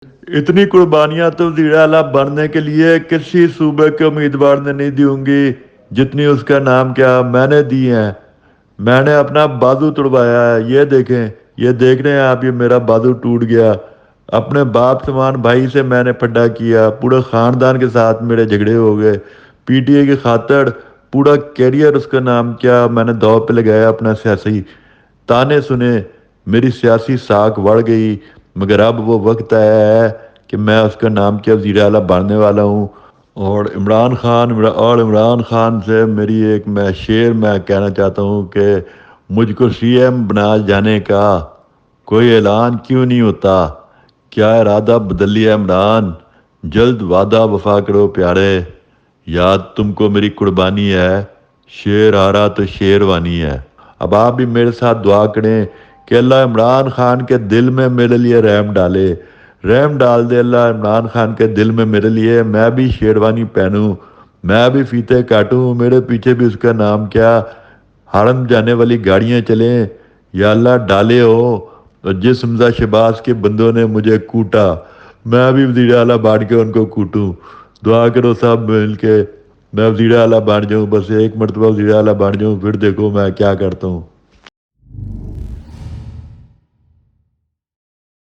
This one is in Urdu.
اتنی قربانیاں تو وزیر اعلیٰ بننے کے لیے کسی صوبے کے امیدوار نے نہیں دی ہوں گی جتنی اس کا نام کیا میں نے دی ہیں۔ میں نے اپنا بازو توڑوایا ہے، یہ دیکھیں، یہ دیکھ رہے ہیں آپ، یہ میرا بازو ٹوٹ گیا۔ اپنے باپ سمان بھائی سے میں نے پھڈا کیا، پورے خاندان کے ساتھ میرے جھگڑے ہو گئے، پی ٹی اے کی خاطر پورا کیریئر اس کا نام کیا میں نے داؤ پہ لگایا اپنا سیاسی، تانے سنے، میری سیاسی ساکھ بڑھ گئی، مگر اب وہ وقت آیا ہے کہ میں اس کا نام کیا وزیر اعلیٰ بننے والا ہوں۔ اور عمران خان سے میری ایک میں شعر میں کہنا چاہتا ہوں کہ مجھ کو سی ایم بنا جانے کا کوئی اعلان کیوں نہیں ہوتا، کیا ارادہ بدل لیا عمران، جلد وعدہ وفا کرو پیارے، یاد تم کو میری قربانی ہے، شیر ہارا تو شیروانی ہے۔ اب آپ بھی میرے ساتھ دعا کریں کہ اللہ عمران خان کے دل میں میرے لیے رحم ڈالے، رحم ڈال دے اللہ عمران خان کے دل میں میرے لیے، میں بھی شیروانی پہنوں، میں بھی فیتے کاٹوں، میرے پیچھے بھی اس کا نام کیا ہارن جانے والی گاڑیاں چلیں، یا اللہ ڈالے ہو اور جس حمزہ شہباز کے بندوں نے مجھے کوٹا میں بھی وزیر اعلیٰ بان کے ان کو کوٹوں۔ دعا کرو سب مل کے میں وزیر اعلیٰ بن جاؤں، بس ایک مرتبہ وزیر اعلیٰ بن جاؤں، پھر دیکھو میں کیا کرتا ہوں۔